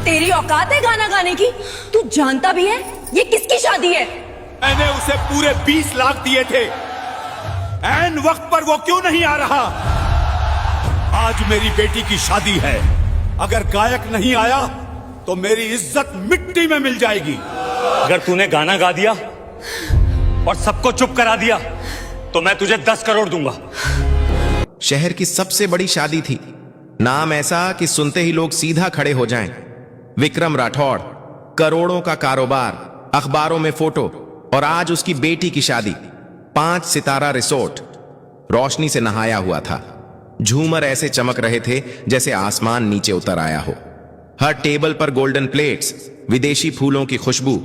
तेरी औकात है गाना गाने की? तू जानता भी है ये किसकी शादी है? मैंने उसे पूरे 20 लाख दिए थे। ऐन वक्त पर वो क्यों नहीं आ रहा? आज मेरी बेटी की शादी है। अगर गायक नहीं आया तो मेरी इज्जत मिट्टी में मिल जाएगी। अगर तूने गाना गा दिया और सबको चुप करा दिया तो मैं तुझे 10 करोड़ दूंगा। शहर की सबसे बड़ी शादी थी। नाम ऐसा कि सुनते ही लोग सीधा खड़े हो जाएं। विक्रम राठौड़, करोड़ों का कारोबार, अखबारों में फोटो, और आज उसकी बेटी की शादी। 5 सितारा रिसोर्ट, रोशनी से नहाया हुआ था। झूमर ऐसे चमक रहे थे जैसे आसमान नीचे उतर आया हो। हर टेबल पर गोल्डन प्लेट्स, विदेशी फूलों की खुशबू,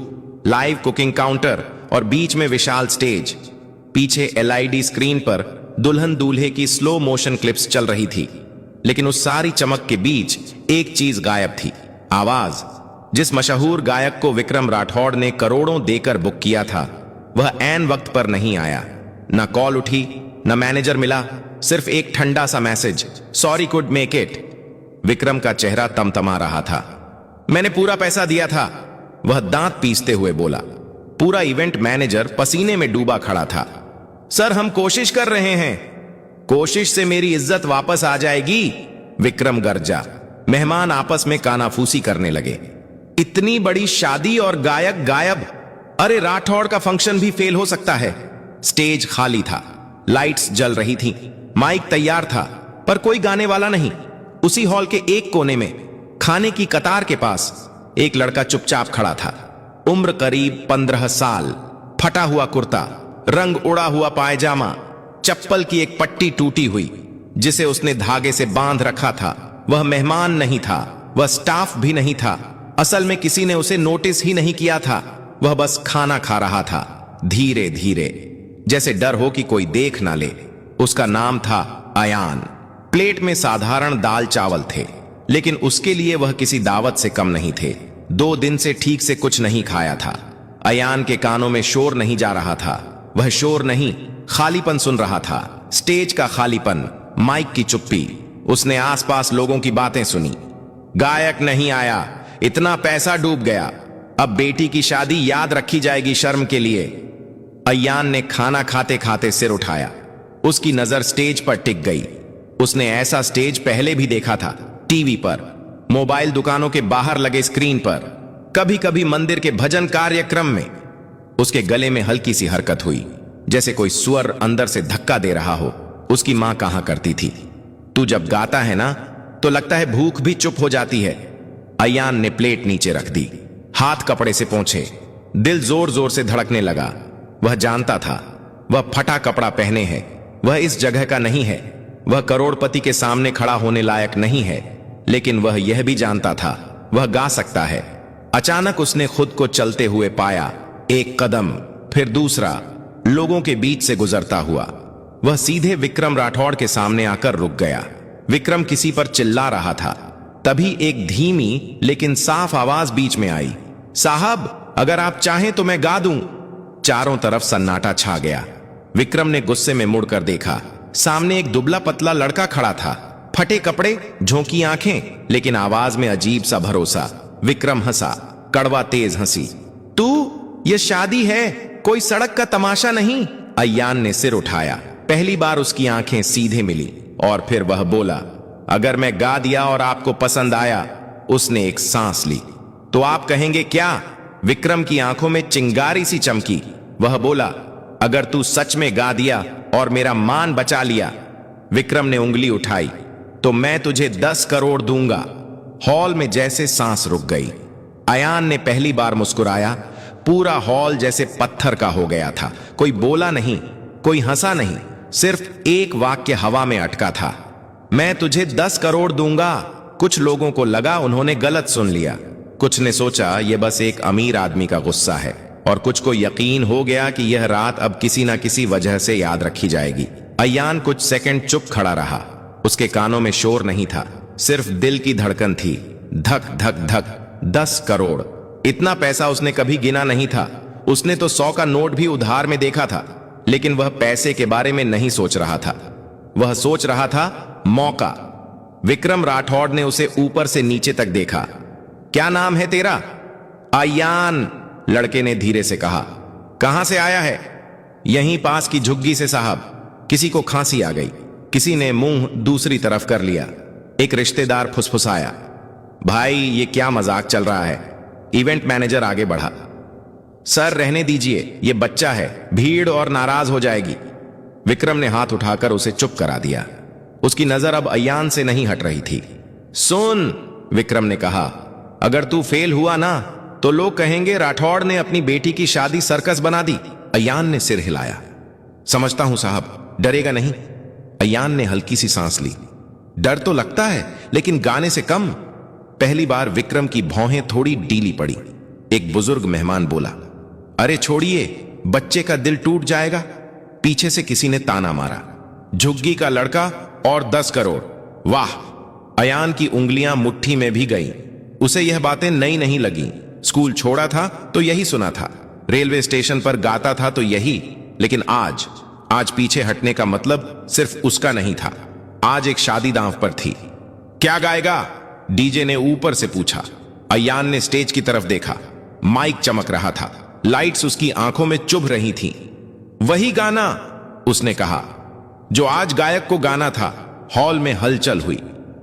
लाइव कुकिंग काउंटर और बीच में विशाल स्टेज। पीछे एलईडी स्क्रीन पर दुल्हन दूल्हे की स्लो मोशन क्लिप्स चल रही थी। लेकिन उस सारी चमक के बीच एक चीज गायब थी, आवाज। जिस मशहूर गायक को विक्रम राठौड़ ने करोड़ों देकर बुक किया था, वह ऐन वक्त पर नहीं आया। न कॉल उठी, न मैनेजर मिला, सिर्फ एक ठंडा सा message, sorry could make it. Vikram का चेहरा तमतमा रहा था। मैंने पूरा पैसा दिया था, वह दांत पीसते हुए बोला। पूरा इवेंट मैनेजर पसीने में डूबा खड़ा था। सर, हम कोशिश कर रहे हैं। कोशिश से मेरी इज्जत वापस आ जाएगी, विक्रम गरजा। मेहमान आपस में कानाफूसी करने लगे। इतनी बड़ी शादी और गायक गायब। अरे, राठौड़ का फंक्शन भी फेल हो सकता है। स्टेज खाली था, लाइट्स जल रही थीं, माइक तैयार था, पर कोई गाने वाला नहीं। उसी हॉल के एक कोने में, खाने की कतार के पास, एक लड़का चुपचाप खड़ा था। उम्र करीब 15 साल, फटा हुआ कुर्ता, रंग उड़ा हुआ पायजामा, चप्पल की एक पट्टी टूटी हुई जिसे उसने धागे से बांध रखा था। वह मेहमान नहीं था, वह स्टाफ भी नहीं था। असल में किसी ने उसे नोटिस ही नहीं किया था। वह बस खाना खा रहा था, धीरे धीरे, जैसे डर हो कि कोई देख ना ले। उसका नाम था अयान। प्लेट में साधारण दाल चावल थे, लेकिन उसके लिए वह किसी दावत से कम नहीं थे। 2 दिन से ठीक से कुछ नहीं खाया था। अयान के कानों में शोर नहीं जा रहा था। वह शोर नहीं, खालीपन सुन रहा था। स्टेज का खालीपन, माइक की चुप्पी। उसने आसपास लोगों की बातें सुनी। गायक नहीं आया, इतना पैसा डूब गया, अब बेटी की शादी याद रखी जाएगी शर्म के लिए। अयान ने खाना खाते खाते सिर उठाया। उसकी नजर स्टेज पर टिक गई। उसने ऐसा स्टेज पहले भी देखा था, टीवी पर, मोबाइल दुकानों के बाहर लगे स्क्रीन पर, कभी कभी मंदिर के भजन कार्यक्रम में। उसके गले में हल्की सी हरकत हुई, जैसे कोई स्वर अंदर से धक्का दे रहा हो। उसकी मां कहा करती थी, तू जब गाता है ना तो लगता है भूख भी चुप हो जाती है। अयान ने प्लेट नीचे रख दी, हाथ कपड़े से पोंछे। दिल जोर जोर से धड़कने लगा। वह जानता था वह फटा कपड़ा पहने है, वह इस जगह का नहीं है, वह करोड़पति के सामने खड़ा होने लायक नहीं है। लेकिन वह यह भी जानता था वह गा सकता है। अचानक उसने खुद को चलते हुए पाया, एक कदम, फिर दूसरा, लोगों के बीच से गुजरता हुआ। वह सीधे विक्रम राठौड़ के सामने आकर रुक गया। विक्रम किसी पर चिल्ला रहा था। तभी एक धीमी लेकिन साफ आवाज बीच में आई, साहब, अगर आप चाहें तो मैं गा दूं। चारों तरफ सन्नाटा छा गया। विक्रम ने गुस्से में मुड़कर देखा। सामने एक दुबला पतला लड़का खड़ा था, फटे कपड़े, झोंकी आंखें, लेकिन आवाज में अजीब सा भरोसा। विक्रम हंसा, कड़वा तेज हंसी। तू, ये शादी है, कोई सड़क का तमाशा नहीं। अयान ने सिर उठाया। पहली बार उसकी आंखें सीधे मिली और फिर वह बोला, अगर मैं गा दिया और आपको पसंद आया। उसने एक सांस ली। तो आप कहेंगे क्या? विक्रम की आंखों में चिंगारी सी चमकी। वह बोला, अगर तू सच में गा दिया और मेरा मान बचा लिया। विक्रम ने उंगली उठाई, तो मैं तुझे 10 करोड़ दूंगा। हॉल में जैसे सांस रुक गई। अयान ने पहली बार मुस्कुराया। पूरा हॉल जैसे पत्थर का हो गया था। कोई बोला नहीं, कोई हंसा नहीं, सिर्फ एक वाक्य हवा में अटका था, मैं तुझे 10 करोड़ दूंगा। कुछ लोगों को लगा उन्होंने गलत सुन लिया। कुछ ने सोचा यह बस एक अमीर आदमी का गुस्सा है, और कुछ को यकीन हो गया कि यह रात अब किसी ना किसी वजह से याद रखी जाएगी। अयान कुछ सेकंड चुप खड़ा रहा। उसके कानों में शोर नहीं था, सिर्फ दिल की धड़कन थी, धक धक धक। 10 करोड़, इतना पैसा उसने कभी गिना नहीं था। उसने तो 100 का नोट भी उधार में देखा था, लेकिन वह पैसे के बारे में नहीं सोच रहा था। वह सोच रहा था मौका। विक्रम राठौड़ ने उसे ऊपर से नीचे तक देखा। क्या नाम है तेरा? अयान, लड़के ने धीरे से कहा। कहां से आया है? यहीं पास की झुग्गी से साहब। किसी को खांसी आ गई, किसी ने मुंह दूसरी तरफ कर लिया। एक रिश्तेदार फुसफुसाया। भाई ये क्या मजाक चल रहा है? इवेंट मैनेजर आगे बढ़ा। सर रहने दीजिए, ये बच्चा है, भीड़ और नाराज हो जाएगी। विक्रम ने हाथ उठाकर उसे चुप करा दिया। उसकी नजर अब अयान से नहीं हट रही थी। सुन, विक्रम ने कहा, अगर तू फेल हुआ ना तो लोग कहेंगे राठौड़ ने अपनी बेटी की शादी सर्कस बना दी। अयान ने सिर हिलाया। समझता हूं साहब, डरेगा नहीं। अयान ने हल्की सी सांस ली। डर तो लगता है लेकिन गाने से कम। पहली बार विक्रम की भौहें थोड़ी डीली पड़ी। एक बुजुर्ग मेहमान बोला, अरे छोड़िए, बच्चे का दिल टूट जाएगा। पीछे से किसी ने ताना मारा, झुग्गी का लड़का और 10 करोड़। वाह! अयान की उंगलियां मुट्ठी में भी गईं। उसे यह बातें नई नहीं लगी। स्कूल छोड़ा था तो यही सुना था, रेलवे स्टेशन पर गाता था तो यही। लेकिन आज पीछे हटने का मतलब सिर्फ उसका नहीं था। आज एक शादी दांव पर थी। क्या गाएगा? डीजे ने ऊपर से पूछा। अयान ने स्टेज की तरफ देखा। माइक चमक रहा था, लाइट्स उसकी आंखों में चुभ रही थीं। वही गाना, उसने कहा, जो आज गायक को गाना था। हॉल में हलचल हुई।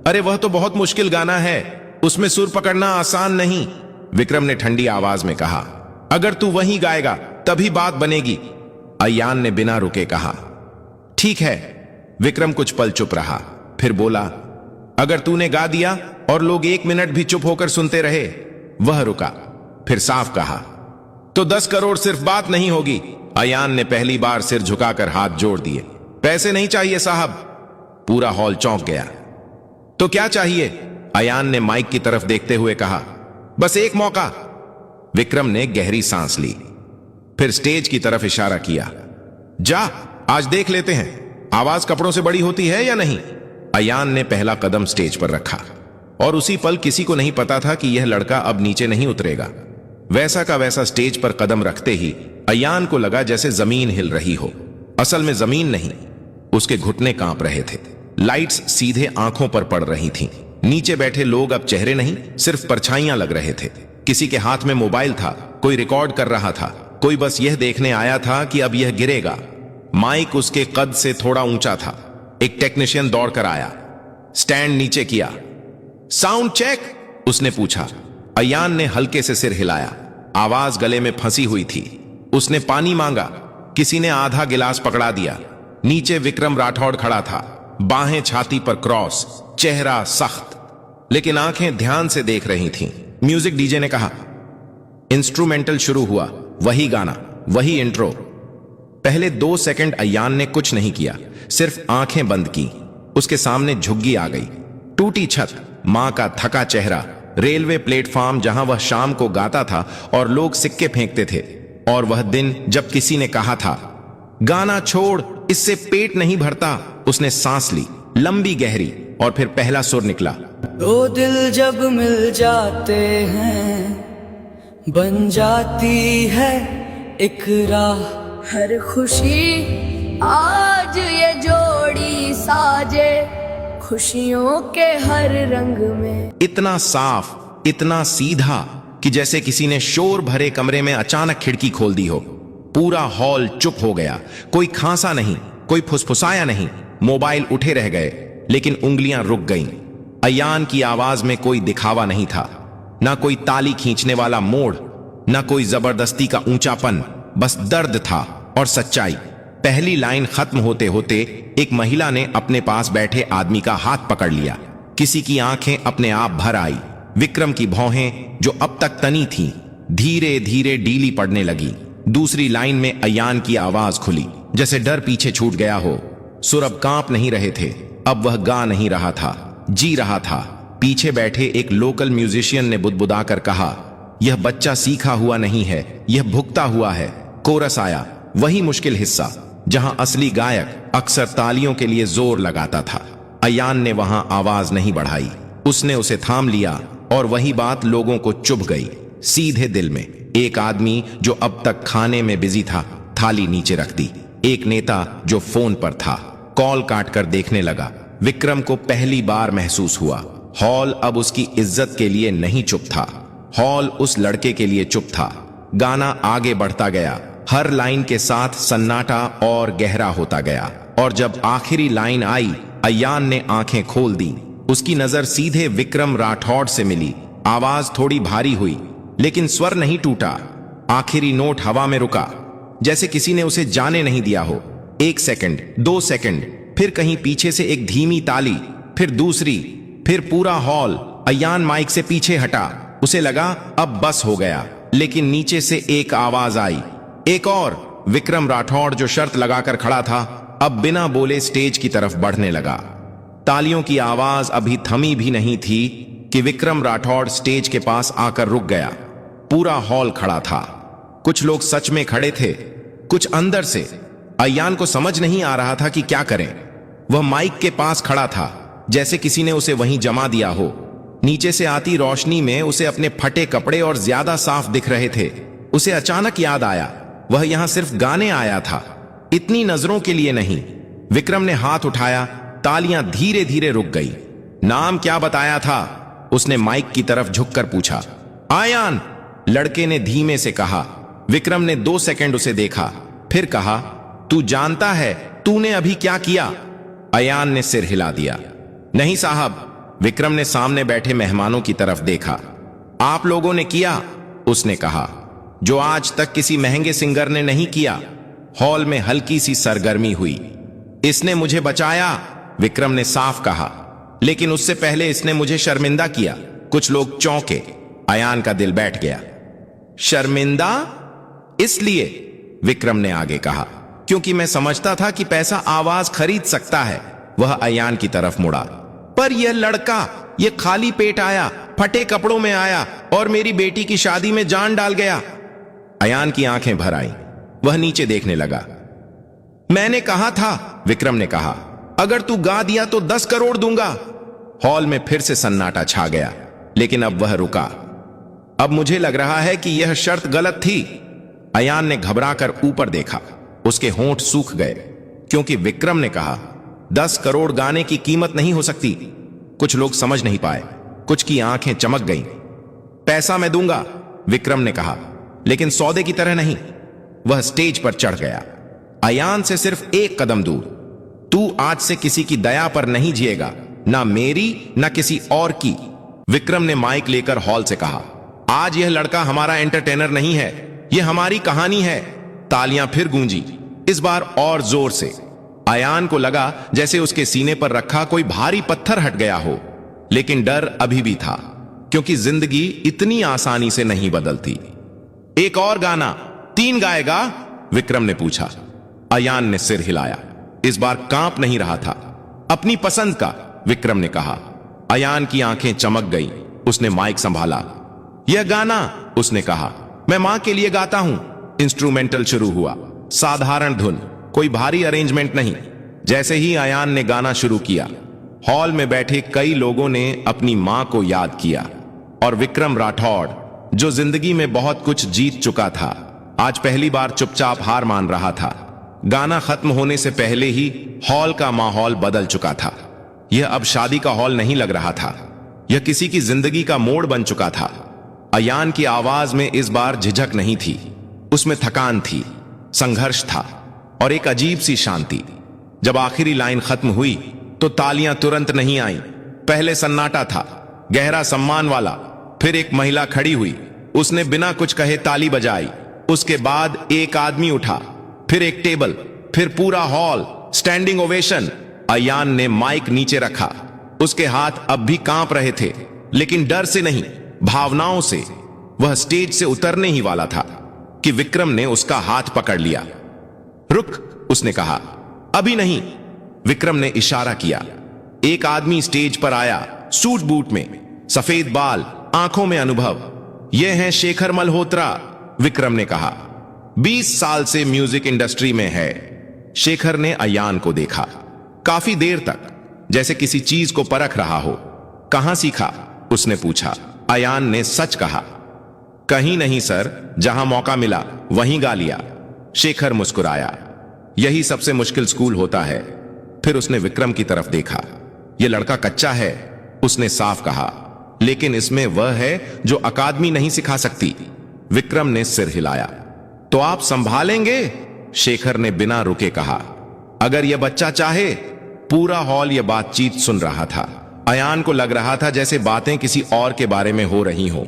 अरे वह तो बहुत मुश्किल गाना है, उसमें सुर पकड़ना आसान नहीं, विक्रम ने ठंडी आवाज में कहा। अगर तू वहीं गाएगा तभी बात बनेगी, अयान ने बिना रुके कहा। ठीक है। विक्रम कुछ पल चुप रहा, फिर बोला, अगर तूने गा दिया और लोग 1 मिनट भी चुप होकर सुनते रहे। वह रुका, फिर साफ कहा, तो 10 करोड़ सिर्फ बात नहीं होगी। अयान ने पहली बार सिर झुकाकर हाथ जोड़ दिए। पैसे नहीं चाहिए साहब। पूरा हॉल चौंक गया। तो क्या चाहिए? अयान ने माइक की तरफ देखते हुए कहा। बस एक मौका। विक्रम ने गहरी सांस ली, फिर स्टेज की तरफ इशारा किया। जा, आज देख लेते हैं आवाज कपड़ों से बड़ी होती है या नहीं। अयान ने पहला कदम स्टेज पर रखा और उसी पल किसी को नहीं पता था कि यह लड़का अब नीचे नहीं उतरेगा। वैसा का वैसा स्टेज पर कदम रखते ही अयान को लगा जैसे जमीन हिल रही हो। असल में जमीन नहीं, उसके घुटने कांप रहे थे। लाइट्स सीधे आंखों पर पड़ रही थीं। नीचे बैठे लोग अब चेहरे नहीं, सिर्फ परछाइयां लग रहे थे। किसी के हाथ में मोबाइल था, कोई रिकॉर्ड कर रहा था, कोई बस यह देखने आया था कि अब यह गिरेगा। माइक उसके कद से थोड़ा ऊंचा था। एक टेक्नीशियन दौड़कर आया, स्टैंड नीचे किया। साउंड चेक, उसने पूछा। अयान ने हल्के से सिर हिलाया। आवाज गले में फंसी हुई थी। उसने पानी मांगा, किसी ने आधा गिलास पकड़ा दिया। नीचे विक्रम राठौड़ खड़ा था, बाहें छाती पर क्रॉस, चेहरा सख्त, लेकिन आंखें ध्यान से देख रही थीं। म्यूजिक, डीजे ने कहा। इंस्ट्रूमेंटल शुरू हुआ, वही गाना, वही इंट्रो। पहले 2 सेकंड अयान ने कुछ नहीं किया, सिर्फ आंखें बंद की। उसके सामने झुग्गी आ गई, टूटी छत, मां का थका चेहरा, रेलवे प्लेटफॉर्म जहां वह शाम को गाता था और लोग सिक्के फेंकते थे, और वह दिन जब किसी ने कहा था, गाना छोड़, इससे पेट नहीं भरता। उसने सांस ली, लंबी गहरी, और फिर पहला सुर निकला। 2 दिल जब मिल जाते हैं बन जाती है एक राह। हर खुशी आज ये जोड़ी साजे, खुशियों के हर रंग में। इतना साफ, इतना सीधा कि जैसे किसी ने शोर भरे कमरे में अचानक खिड़की खोल दी हो। पूरा हॉल चुप हो गया। कोई खांसा नहीं, कोई फुसफुसाया नहीं। मोबाइल उठे रह गए, लेकिन उंगलियां रुक गईं। अयान की आवाज में कोई दिखावा नहीं था, ना कोई ताली खींचने वाला मोड़, ना कोई जबरदस्ती का ऊंचापन, बस दर्द था और सच्चाई। पहली लाइन खत्म होते होते एक महिला ने अपने पास बैठे आदमी का हाथ पकड़ लिया। किसी की आंखें अपने आप भर आई। विक्रम की भौहें जो अब तक तनी थीं, धीरे धीरे डीली पड़ने लगी। दूसरी लाइन में अयान की आवाज खुली, जैसे डर पीछे छूट गया हो। सुर अब कांप नहीं रहे थे, अब वह गा नहीं रहा था, जी रहा था। पीछे बैठे एक लोकल म्यूजिशियन ने बुदबुदाकर कहा, यह बच्चा सीखा हुआ नहीं है, यह भुगता हुआ है। कोरस आया, वही मुश्किल हिस्सा जहां असली गायक अक्सर तालियों के लिए जोर लगाता था। अयान ने वहां आवाज नहीं बढ़ाई, उसने उसे थाम लिया, और वही बात लोगों को चुभ गई, सीधे दिल में। एक आदमी जो अब तक खाने में बिजी था, थाली नीचे रख दी। एक नेता जो फोन पर था, कॉल काटकर देखने लगा। विक्रम को पहली बार महसूस हुआ, हॉल अब उसकी इज्जत के लिए नहीं चुप था, हॉल उस लड़के के लिए चुप था। गाना आगे बढ़ता गया, हर लाइन के साथ सन्नाटा और गहरा होता गया, और जब आखिरी लाइन आई, अयान ने आंखें खोल दी। उसकी नजर सीधे विक्रम राठौड़ से मिली। आवाज थोड़ी भारी हुई, लेकिन स्वर नहीं टूटा। आखिरी नोट हवा में रुका, जैसे किसी ने उसे जाने नहीं दिया हो। 1 सेकंड, 2 सेकंड, फिर कहीं पीछे से एक धीमी ताली, फिर दूसरी, फिर पूरा हॉल। अयान माइक से पीछे हटा, उसे लगा अब बस हो गया, लेकिन नीचे से एक आवाज आई, एक और। विक्रम राठौड़ जो शर्त लगाकर खड़ा था, अब बिना बोले स्टेज की तरफ बढ़ने लगा। तालियों की आवाज अभी थमी भी नहीं थी कि विक्रम राठौड़ स्टेज के पास आकर रुक गया। पूरा हॉल खड़ा था। कुछ लोग सच में खड़े थे, कुछ अंदर से। अयान को समझ नहीं आ रहा था कि क्या करें। वह माइक के पास खड़ा था, जैसे किसी ने उसे वहीं जमा दिया हो। नीचे से आती रोशनी में उसे अपने फटे कपड़े और ज्यादा साफ दिख रहे थे। उसे अचानक याद आया, वह यहां सिर्फ गाने आया था, इतनी नजरों के लिए नहीं। विक्रम ने हाथ उठाया, तालियां धीरे धीरे रुक गई। नाम क्या बताया था? उसने माइक की तरफ झुककर पूछा। आयान, लड़के ने धीमे से कहा। विक्रम ने 2 सेकंड उसे देखा, फिर कहा, तू जानता है तूने अभी क्या किया? अयान ने सिर हिला दिया। नहीं साहब। विक्रम ने सामने बैठे मेहमानों की तरफ देखा। आप लोगों ने किया, उसने कहा, जो आज तक किसी महंगे सिंगर ने नहीं किया। हॉल में हल्की सी सरगर्मी हुई। इसने मुझे बचाया, विक्रम ने साफ कहा, लेकिन उससे पहले इसने मुझे शर्मिंदा किया। कुछ लोग चौंके। अयान का दिल बैठ गया। शर्मिंदा इसलिए, विक्रम ने आगे कहा, क्योंकि मैं समझता था कि पैसा आवाज खरीद सकता है। वह अयान की तरफ मुड़ा। पर यह लड़का, यह खाली पेट आया, फटे कपड़ों में आया और मेरी बेटी की शादी में जान डाल गया। अयान की आंखें भर आईं। वह नीचे देखने लगा। मैंने कहा था, विक्रम ने कहा, अगर तू गा दिया तो 10 करोड़ दूंगा। हॉल में फिर से सन्नाटा छा गया, लेकिन अब वह रुका। अब मुझे लग रहा है कि यह शर्त गलत थी। अयान ने घबराकर ऊपर देखा। उसके होंठ सूख गए, क्योंकि विक्रम ने कहा, 10 करोड़ गाने की कीमत नहीं हो सकती। कुछ लोग समझ नहीं पाए, कुछ की आंखें चमक गईं। पैसा मैं दूंगा, विक्रम ने कहा, लेकिन सौदे की तरह नहीं। वह स्टेज पर चढ़ गया। अयान से सिर्फ 1 कदम दूर। तू आज से किसी की दया पर नहीं जिएगा, ना मेरी ना किसी और की। विक्रम ने माइक लेकर हॉल से कहा, आज यह लड़का हमारा एंटरटेनर नहीं है, यह हमारी कहानी है। तालियां फिर गूंजी, इस बार और जोर से। अयान को लगा जैसे उसके सीने पर रखा कोई भारी पत्थर हट गया हो, लेकिन डर अभी भी था, क्योंकि जिंदगी इतनी आसानी से नहीं बदलती। एक और गाना 3 गाएगा? विक्रम ने पूछा। अयान ने सिर हिलाया। इस बार कांप नहीं रहा था। अपनी पसंद का, विक्रम ने कहा। अयान की आंखें चमक गई। उसने माइक संभाला। यह गाना, उसने कहा, मैं मां के लिए गाता हूं। इंस्ट्रूमेंटल शुरू हुआ। साधारण धुन, कोई भारी अरेंजमेंट नहीं। जैसे ही अयान ने गाना शुरू किया, हॉल में बैठे कई लोगों ने अपनी मां को याद किया। और विक्रम राठौड़, जो जिंदगी में बहुत कुछ जीत चुका था, आज पहली बार चुपचाप हार मान रहा था। गाना खत्म होने से पहले ही हॉल का माहौल बदल चुका था। यह अब शादी का हॉल नहीं लग रहा था, यह किसी की जिंदगी का मोड़ बन चुका था। अयान की आवाज में इस बार झिझक नहीं थी, उसमें थकान थी, संघर्ष था और एक अजीब सी शांति। जब आखिरी लाइन खत्म हुई तो तालियां तुरंत नहीं आईं। पहले सन्नाटा था, गहरा सम्मान वाला। फिर एक महिला खड़ी हुई, उसने बिना कुछ कहे ताली बजाई। उसके बाद एक आदमी उठा, फिर एक टेबल, फिर पूरा हॉल, स्टैंडिंग ओवेशन। अयान ने माइक नीचे रखा। उसके हाथ अब भी कांप रहे थे, लेकिन डर से नहीं, भावनाओं से। वह स्टेज से उतरने ही वाला था कि विक्रम ने उसका हाथ पकड़ लिया। रुक, उसने कहा। अभी नहीं, विक्रम ने इशारा किया। एक आदमी स्टेज पर आया, सूट बूट में, सफेद बाल, आंखों में अनुभव। यह है शेखर मल्होत्रा, विक्रम ने कहा। 20 साल से म्यूजिक इंडस्ट्री में है। शेखर ने अयान को देखा, काफी देर तक, जैसे किसी चीज को परख रहा हो। कहां सीखा? उसने पूछा। अयान ने सच कहा। कहीं नहीं सर, जहां मौका मिला वहीं गा लिया। शेखर मुस्कुराया। यही सबसे मुश्किल स्कूल होता है। फिर उसने विक्रम की तरफ देखा। यह लड़का कच्चा है, उसने साफ कहा, लेकिन इसमें वह है जो अकादमी नहीं सिखा सकती। विक्रम ने सिर हिलाया। तो आप संभालेंगे? शेखर ने बिना रुके कहा। अगर यह बच्चा चाहे। पूरा हॉल यह बातचीत सुन रहा था। अयान को लग रहा था जैसे बातें किसी और के बारे में हो रही हों।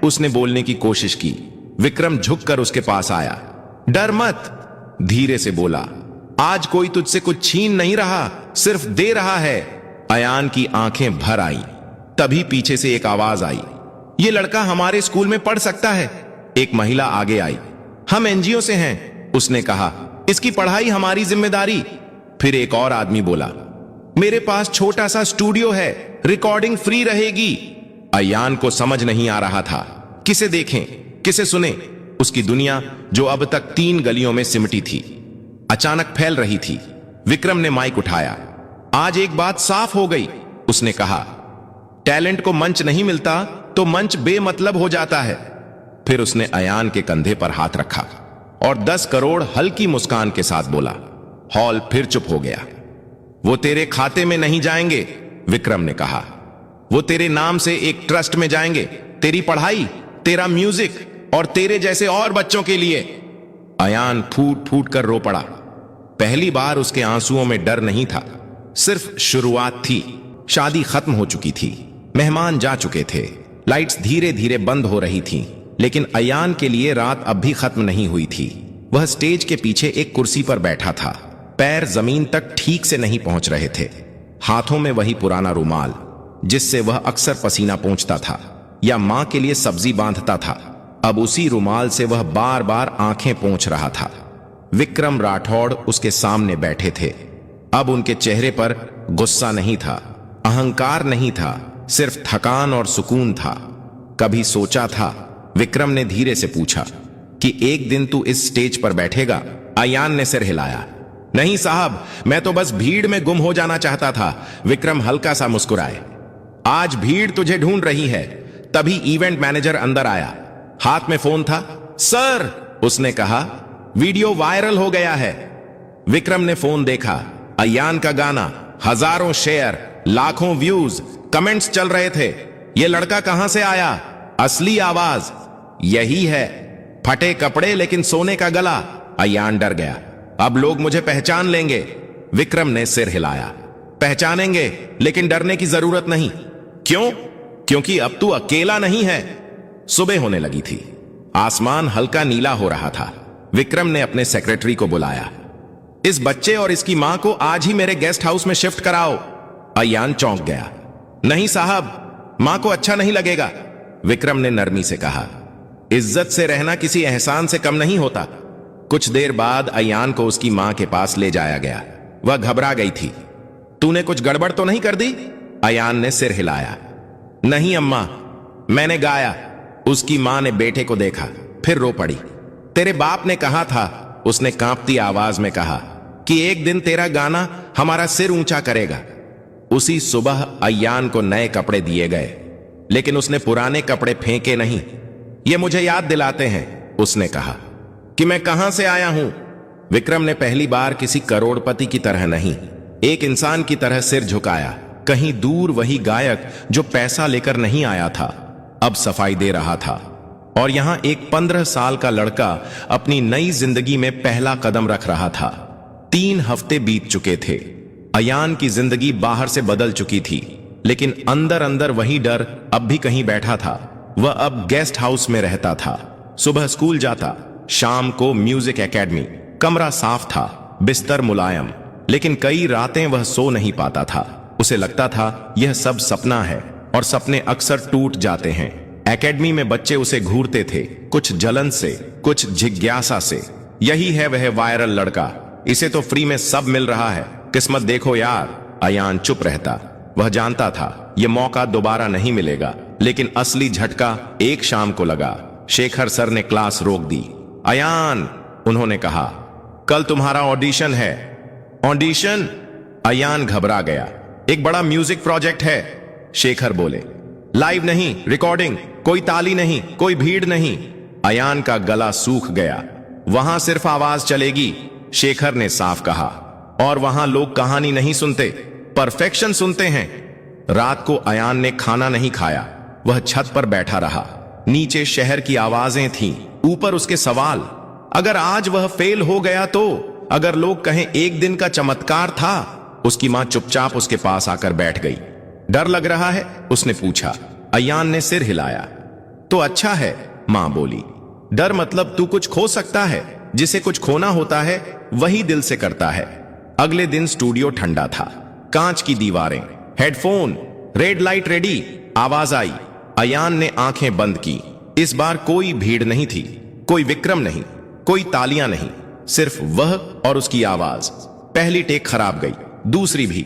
उसने बोलने की कोशिश की। विक्रम झुककर उसके पास आया। डर मत, धीरे से बोला। आज कोई तुझसे कुछ छीन नहीं रहा, सिर्फ दे रहा है। अयान की आंखें भर आई। तभी पीछे से एक आवाज आई, ये लड़का हमारे स्कूल में पढ़ सकता है। एक महिला आगे आई। हम एनजीओ से हैं, उसने कहा। इसकी पढ़ाई हमारी जिम्मेदारी। फिर एक और आदमी बोला, मेरे पास छोटा सा स्टूडियो है, रिकॉर्डिंग फ्री रहेगी। अयान को समझ नहीं आ रहा था, किसे देखें, किसे सुने। उसकी दुनिया जो अब तक 3 गलियों में सिमटी थी, अचानक फैल रही थी। विक्रम ने माइक उठाया। आज एक बात साफ हो गई, उसने कहा। टैलेंट को मंच नहीं मिलता तो मंच बेमतलब हो जाता है। फिर उसने अयान के कंधे पर हाथ रखा और 10 करोड़ हल्की मुस्कान के साथ बोला। हॉल फिर चुप हो गया। वो तेरे खाते में नहीं जाएंगे, विक्रम ने कहा। वो तेरे नाम से एक ट्रस्ट में जाएंगे। तेरी पढ़ाई, तेरा म्यूजिक और तेरे जैसे और बच्चों के लिए। अयान फूट फूट कर रो पड़ा। पहली बार उसके आंसुओं में डर नहीं था, सिर्फ शुरुआत थी। शादी खत्म हो चुकी थी, मेहमान जा चुके थे, लाइट्स धीरे धीरे बंद हो रही थीं, लेकिन अयान के लिए रात अब भी खत्म नहीं हुई थी। वह स्टेज के पीछे एक कुर्सी पर बैठा था। पैर जमीन तक ठीक से नहीं पहुंच रहे थे। हाथों में वही पुराना रुमाल जिससे वह अक्सर पसीना पोंछता था या मां के लिए सब्जी बांधता था। अब उसी रुमाल से वह बार बार आंखें पोंछ रहा था। विक्रम राठौड़ उसके सामने बैठे थे। अब उनके चेहरे पर गुस्सा नहीं था, अहंकार नहीं था, सिर्फ थकान और सुकून था। कभी सोचा था? विक्रम ने धीरे से पूछा कि एक दिन तू इस स्टेज पर बैठेगा? अयान ने सिर हिलाया। नहीं साहब, मैं तो बस भीड़ में गुम हो जाना चाहता था। विक्रम हल्का सा मुस्कुराए। आज भीड़ तुझे ढूंढ रही है। तभी इवेंट मैनेजर अंदर आया, हाथ में फोन था। सर, उसने कहा, वीडियो वायरल हो गया है। विक्रम ने फोन देखा। अयान का गाना, हजारों शेयर, लाखों व्यूज, कमेंट्स चल रहे थे। यह लड़का कहां से आया? असली आवाज यही है। फटे कपड़े लेकिन सोने का गला। अयान डर गया। अब लोग मुझे पहचान लेंगे। विक्रम ने सिर हिलाया। पहचानेंगे, लेकिन डरने की जरूरत नहीं। क्यों? क्योंकि अब तू अकेला नहीं है। सुबह होने लगी थी। आसमान हल्का नीला हो रहा था। विक्रम ने अपने सेक्रेटरी को बुलाया। इस बच्चे और इसकी मां को आज ही मेरे गेस्ट हाउस में शिफ्ट कराओ। अयान चौंक गया। नहीं साहब, मां को अच्छा नहीं लगेगा, विक्रम ने नरमी से कहा। इज्जत से रहना किसी एहसान से कम नहीं होता। कुछ देर बाद अयान को उसकी मां के पास ले जाया गया। वह घबरा गई थी। तूने कुछ गड़बड़ तो नहीं कर दी? अयान ने सिर हिलाया। नहीं अम्मा, मैंने गाया। उसकी मां ने बेटे को देखा, फिर रो पड़ी। तेरे बाप ने कहा था, उसने कांपती आवाज में कहा, कि एक दिन तेरा गाना हमारा सिर ऊंचा करेगा। उसी सुबह अयान को नए कपड़े दिए गए, लेकिन उसने पुराने कपड़े फेंके नहीं। ये मुझे याद दिलाते हैं, उसने कहा, कि मैं कहां से आया हूं। विक्रम ने पहली बार किसी करोड़पति की तरह नहीं, एक इंसान की तरह सिर झुकाया। कहीं दूर वही गायक जो पैसा लेकर नहीं आया था, अब सफाई दे रहा था। और यहां एक 15 साल का लड़का अपनी नई जिंदगी में पहला कदम रख रहा था। 3 हफ्ते बीत चुके थे। अयान की जिंदगी बाहर से बदल चुकी थी, लेकिन अंदर अंदर वही डर अब भी कहीं बैठा था। वह अब गेस्ट हाउस में रहता था। सुबह स्कूल जाता, शाम को म्यूजिक एकेडमी। कमरा साफ था, बिस्तर मुलायम, लेकिन कई रातें वह सो नहीं पाता था। उसे लगता था यह सब सपना है, और सपने अक्सर टूट जाते हैं। एकेडमी में बच्चे उसे घूरते थे, कुछ जलन से, कुछ जिज्ञासा से। यही है वह वायरल लड़का, इसे तो फ्री में सब मिल रहा है, किस्मत देखो यार। अयान चुप रहता। वह जानता था यह मौका दोबारा नहीं मिलेगा, लेकिन असली झटका एक शाम को लगा। शेखर सर ने क्लास रोक दी। अयान, उन्होंने कहा, कल तुम्हारा ऑडिशन है। ऑडिशन? अयान घबरा गया। एक बड़ा म्यूजिक प्रोजेक्ट है, शेखर बोले। लाइव नहीं, रिकॉर्डिंग, कोई ताली नहीं, कोई भीड़ नहीं। अयान का गला सूख गया। वहां सिर्फ आवाज चलेगी, शेखर ने साफ कहा। और वहां लोग कहानी नहीं सुनते, परफेक्शन सुनते हैं। रात को अयान ने खाना नहीं खाया। वह छत पर बैठा रहा। नीचे शहर की आवाजें थीं, ऊपर उसके सवाल। अगर आज वह फेल हो गया तो? अगर लोग कहें एक दिन का चमत्कार था? उसकी मां चुपचाप उसके पास आकर बैठ गई। डर लग रहा है? उसने पूछा। अयान ने सिर हिलाया। तो अच्छा है, मां बोली। डर मतलब तू कुछ खो सकता है। जिसे कुछ खोना होता है वही दिल से करता है। अगले दिन स्टूडियो ठंडा था। कांच की दीवारें, हेडफोन, रेड लाइट रेडी। आवाज आई। अयान ने आंखें बंद की। इस बार कोई भीड़ नहीं थी, कोई विक्रम नहीं, कोई तालियां नहीं, सिर्फ वह और उसकी आवाज। पहली टेक खराब गई, दूसरी भी।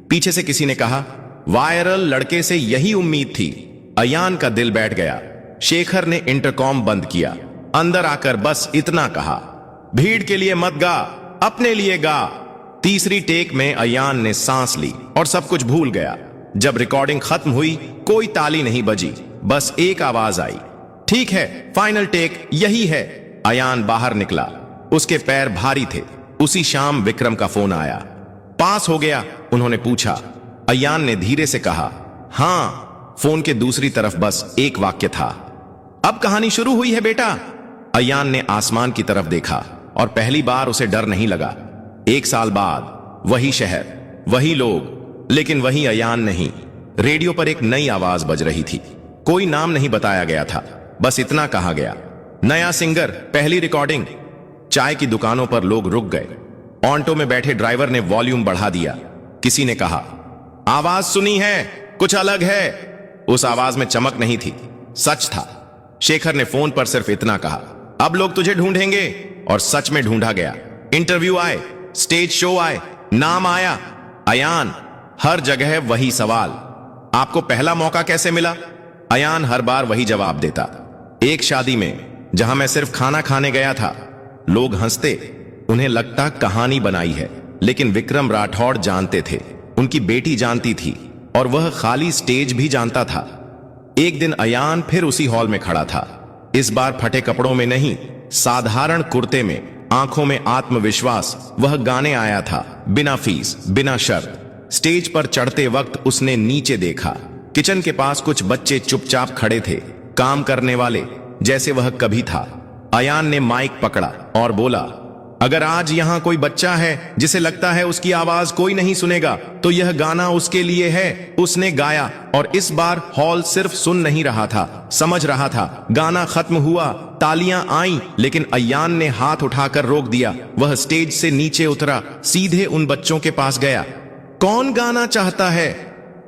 पीछे से किसी ने कहा, वायरल लड़के से यही उम्मीद थी। अयान का दिल बैठ गया। शेखर ने इंटरकॉम बंद किया। अंदर आकर बस इतना कहा, भीड़ के लिए मत गा, अपने लिए गा। तीसरी टेक में अयान ने सांस ली और सब कुछ भूल गया। जब रिकॉर्डिंग खत्म हुई, कोई ताली नहीं बजी, बस एक आवाज आई, ठीक है, फाइनल टेक यही है। अयान बाहर निकला। उसके पैर भारी थे। उसी शाम विक्रम का फोन आया। पास हो गया? उन्होंने पूछा। अयान ने धीरे से कहा, हां। फोन के दूसरी तरफ बस एक वाक्य था, अब कहानी शुरू हुई है बेटा। अयान ने आसमान की तरफ देखा और पहली बार उसे डर नहीं लगा। 1 साल बाद वही शहर, वही लोग, लेकिन वही अयान नहीं। रेडियो पर एक नई आवाज बज रही थी। कोई नाम नहीं बताया गया था, बस इतना कहा गया, नया सिंगर, पहली रिकॉर्डिंग। चाय की दुकानों पर लोग रुक गए। ऑटो में बैठे ड्राइवर ने वॉल्यूम बढ़ा दिया। किसी ने कहा, आवाज सुनी है, कुछ अलग है। उस आवाज में चमक नहीं थी, सच था। शेखर ने फोन पर सिर्फ इतना कहा, अब लोग तुझे ढूंढेंगे। और सच में ढूंढा गया। इंटरव्यू आए, स्टेज शो आए, नाम आया। अयान। हर जगह वही सवाल, आपको पहला मौका कैसे मिला? अयान हर बार वही जवाब देता, एक शादी में जहां मैं सिर्फ खाना खाने गया था। लोग हंसते, उन्हें लगता कहानी बनाई है। लेकिन विक्रम राठौड़ जानते थे, उनकी बेटी जानती थी, और वह खाली स्टेज भी जानता था। एक दिन अयान फिर उसी हॉल में खड़ा था। इस बार फटे कपड़ों में नहीं, साधारण कुर्ते में, आंखों में आत्मविश्वास। वह गाने आया था, बिना फीस, बिना शर्त। स्टेज पर चढ़ते वक्त उसने नीचे देखा। किचन के पास कुछ बच्चे चुपचाप खड़े थे, काम करने वाले, जैसे वह कभी था। अयान ने माइक पकड़ा और बोला, अगर आज यहां कोई बच्चा है जिसे लगता है उसकी आवाज कोई नहीं सुनेगा, तो यह गाना उसके लिए है। उसने गाया और इस बार हॉल सिर्फ सुन नहीं रहा था, समझ रहा था। गाना खत्म हुआ, तालियां आईं, लेकिन अयान ने हाथ उठाकर रोक दिया। वह स्टेज से नीचे उतरा, सीधे उन बच्चों के पास गया। कौन गाना चाहता है?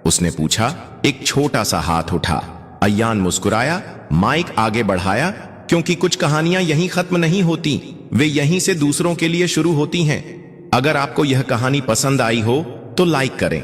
उसने पूछा। एक छोटा सा हाथ उठा। अयान मुस्कुराया, माइक आगे बढ़ाया, क्योंकि कुछ कहानियां यहीं खत्म नहीं होती, वे यहीं से दूसरों के लिए शुरू होती हैं। अगर आपको यह कहानी पसंद आई हो तो लाइक करें,